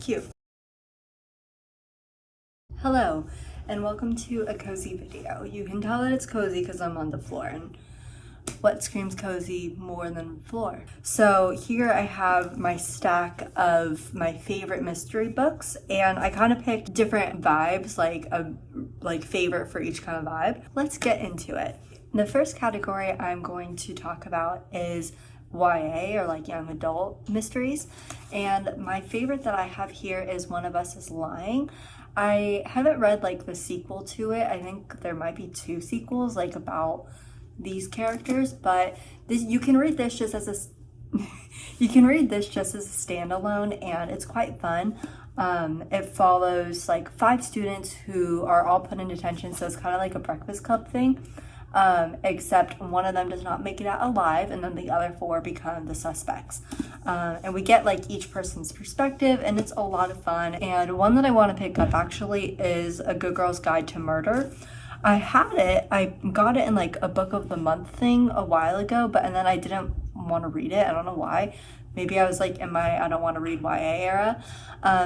cute. Hello, and welcome to a cozy video. You can tell that it's cozy because I'm on the floor, and what screams cozy more than floor? So here I have my stack of my favorite mystery books, and I kind of picked different vibes, like favorite for each kind of vibe. Let's get into it. The first category I'm going to talk about is YA, or like young adult mysteries, and my favorite that I have here is One of Us is Lying. I haven't read like the sequel to it. I think there might be 2 sequels like about these characters, but you can read this just as a standalone, and it's quite fun. It follows like 5 students who are all put in detention, so it's kind of like a Breakfast Club thing. Except one of them does not make it out alive, and then the other 4 become the suspects. And we get like each person's perspective, and it's a lot of fun. And one that I want to pick up actually is A Good Girl's Guide to Murder. I got it in like a book of the month thing a while ago, and then I didn't want to read it. I don't know why. Maybe I was like in my I don't want to read YA era.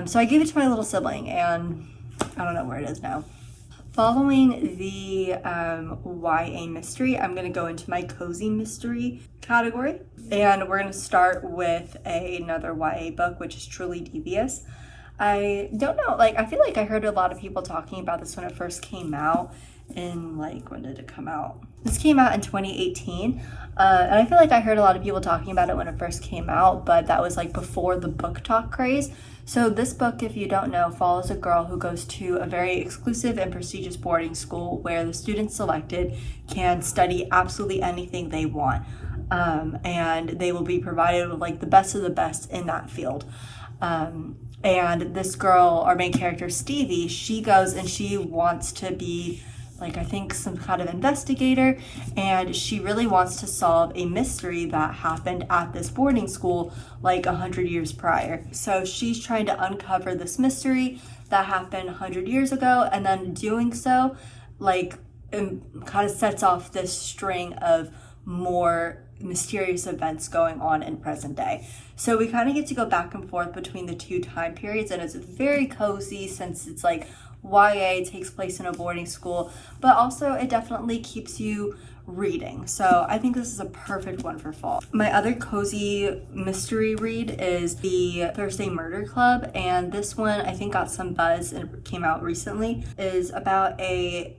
So I gave it to my little sibling, and I don't know where it is now. Following the YA mystery, I'm going to go into my cozy mystery category, and we're going to start with another YA book, which is Truly Devious. I don't know, like I feel like I heard a lot of people talking about this when it first came out in when did it come out? This came out in 2018, and I feel like I heard a lot of people talking about it when it first came out, but that was like before the book talk craze. So this book, if you don't know, follows a girl who goes to a very exclusive and prestigious boarding school where the students selected can study absolutely anything they want, and they will be provided with like the best of the best in that field. And this girl, our main character Stevie, she goes and she wants to be like, I think, some kind of investigator, and she really wants to solve a mystery that happened at this boarding school like 100 years prior. So she's trying to uncover this mystery that happened 100 years ago, and then doing so kind of sets off this string of more mysterious events going on in present day. So we kind of get to go back and forth between the 2 time periods, and it's very cozy since it's like YA, takes place in a boarding school, but also it definitely keeps you reading. So I think this is a perfect one for fall. My other cozy mystery read is the Thursday Murder Club, and this one I think got some buzz and came out recently. Is about a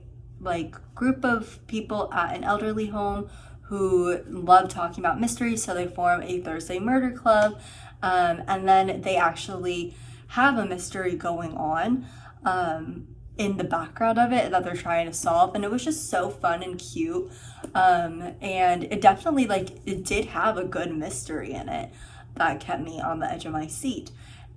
group of people at an elderly home who love talking about mysteries, so they form a Thursday Murder Club, and then they actually have a mystery going on in the background of it that they're trying to solve, and it was just so fun and cute, and it definitely it did have a good mystery in it that kept me on the edge of my seat,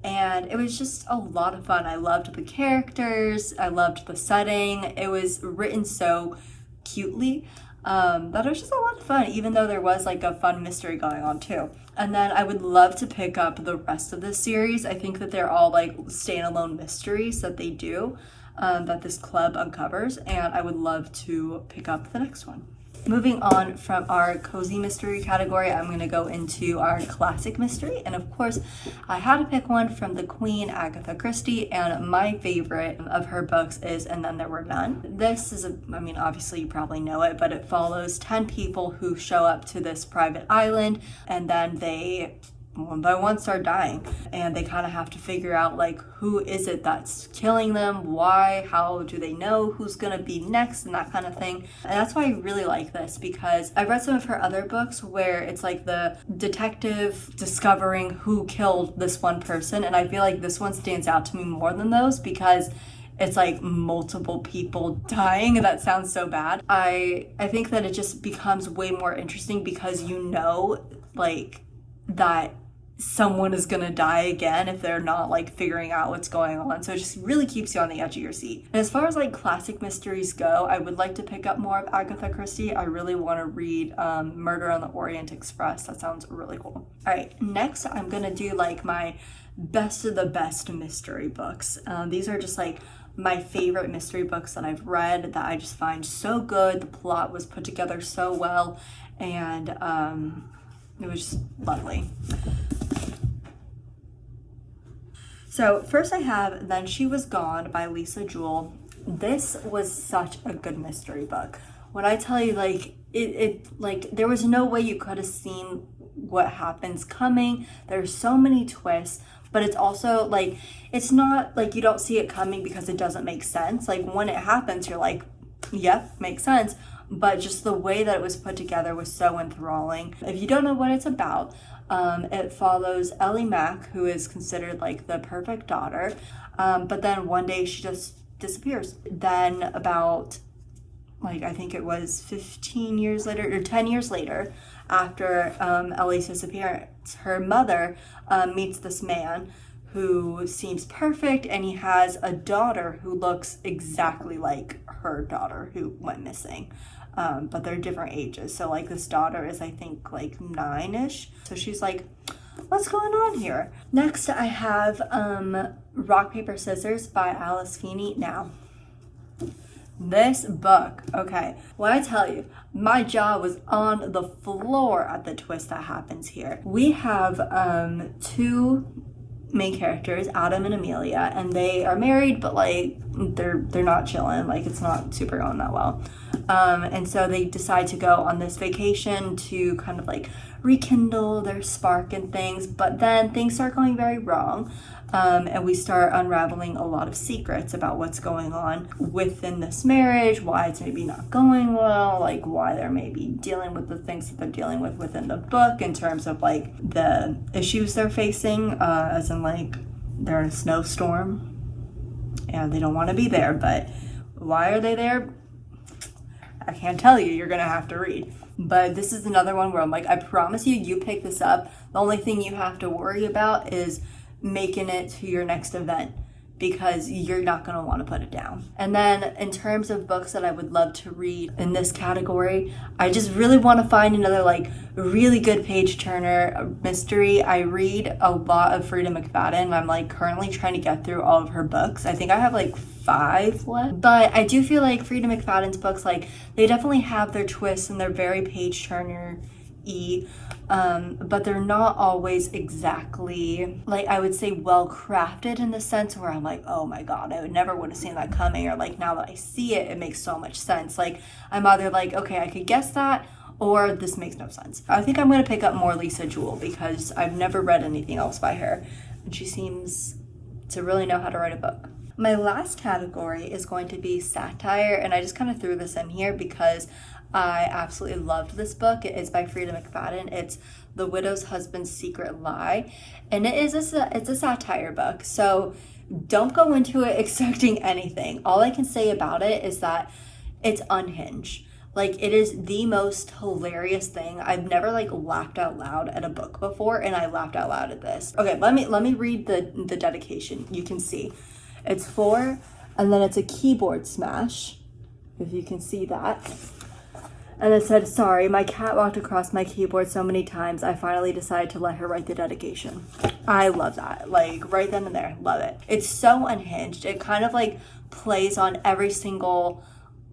and it was just a lot of fun. I loved the characters, I loved the setting, it was written so cutely that it was just a lot of fun, even though there was like a fun mystery going on too. And then I would love to pick up the rest of this series. I think that they're all like standalone mysteries that they do, that this club uncovers, and I would love to pick up the next one. Moving on from our cozy mystery category, I'm going to go into our classic mystery, and of course I had to pick one from the Queen, Agatha Christie, and my favorite of her books is And Then There Were None. This is obviously you probably know it, but it follows 10 people who show up to this private island, and then they one by one start dying, and they kind of have to figure out who is it that's killing them, why, how do they know who's gonna be next, and that kind of thing. And that's why I really like this, because I've read some of her other books where it's like the detective discovering who killed this one person, and I feel like this one stands out to me more than those because it's like multiple people dying. That sounds so bad. I think that it just becomes way more interesting because that someone is gonna die again if they're not figuring out what's going on. So it just really keeps you on the edge of your seat. And as far as classic mysteries go, I would like to pick up more of Agatha Christie. I really want to read Murder on the Orient Express. That sounds really cool. All right, next I'm gonna do my best of the best mystery books. These are just my favorite mystery books that I've read that I just find so good. The plot was put together so well, and it was just lovely. So first I have Then She Was Gone by Lisa Jewell. This was such a good mystery book. When I tell you, like, it like, there was no way you could have seen what happens coming. There's so many twists, but it's also, like, it's not, like, you don't see it coming because it doesn't make sense. Like, when it happens, you're like, yep, makes sense. But just the way that it was put together was so enthralling. If you don't know what it's about, it follows Ellie Mack, who is considered, like, the perfect daughter. But then one day she just disappears. Then about, like, I think it was 15 years later or 10 years later, after Ellie's disappearance, her mother meets this man who seems perfect, and he has a daughter who looks exactly like her daughter who went missing. But they're different ages. So, like, this daughter is, I think, like 9-ish. So she's like, what's going on here? Next, I have Rock, Paper, Scissors by Alice Feeney. Now, this book, okay, when I tell you, my jaw was on the floor at the twist that happens here. We have two main characters, Adam and Amelia, and they are married, but, like, they're not chilling. Like, it's not super going that well. And so they decide to go on this vacation to kind of, like, rekindle their spark and things, but then things start going very wrong. And we start unraveling a lot of secrets about what's going on within this marriage, why it's maybe not going well, like why they're maybe dealing with the things that they're dealing with within the book in terms of, like, the issues they're facing, as in, like, they're in a snowstorm and they don't want to be there, but why are they there? I can't tell you. You're gonna have to read. But this is another one where I'm like, I promise you pick this up. The only thing you have to worry about is making it to your next event, because you're not going to want to put it down. And then in terms of books that I would love to read in this category, I just really want to find another, like, really good page turner mystery. I read a lot of Frida McFadden. I'm, like, currently trying to get through all of her books. I think I have, like, 5 left. But I do feel like Frida McFadden's books, like, they definitely have their twists and they're very page turner-y. But they're not always exactly, like, I would say well crafted in the sense where I'm like, oh my god, I would have seen that coming, or, like, now that I see it, it makes so much sense. Like, I'm either like, okay, I could guess that, or this makes no sense. I think I'm going to pick up more Lisa Jewell because I've never read anything else by her, and she seems to really know how to write a book. My last category is going to be satire, and I just kind of threw this in here because I absolutely loved this book. It is by Frida McFadden. It's The Widow's Husband's Secret Lie, and it's a satire book. So don't go into it expecting anything. All I can say about it is that it's unhinged. Like, it is the most hilarious thing. I've never, like, laughed out loud at a book before, and I laughed out loud at this. Okay, let me read the dedication. You can see. It's 4, and then it's a keyboard smash, if you can see that. And it said, sorry, my cat walked across my keyboard so many times, I finally decided to let her write the dedication. I love that. Like, right then and there. Love it. It's so unhinged. It kind of, like, plays on every single,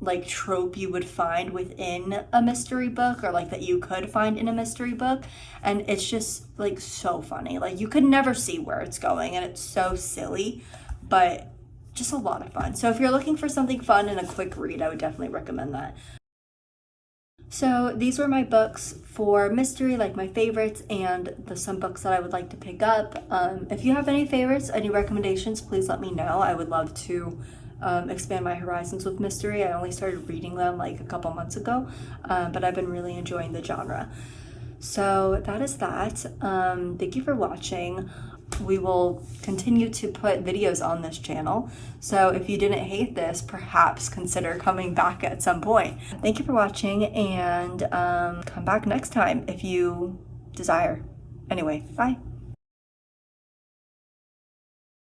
like, trope you would find within a mystery book, or, like, that you could find in a mystery book. And it's just, like, so funny. Like, you could never see where it's going, and it's so silly, but just a lot of fun. So if you're looking for something fun and a quick read, I would definitely recommend that. So these were my books for mystery, like my favorites, and some books that I would like to pick up. If you have any favorites, any recommendations, please let me know. I would love to expand my horizons with mystery. I only started reading them like a couple months ago, but I've been really enjoying the genre. So that is that. Thank you for watching. We will continue to put videos on this channel. So if you didn't hate this, perhaps consider coming back at some point. Thank you for watching, and come back next time if you desire. Anyway, bye.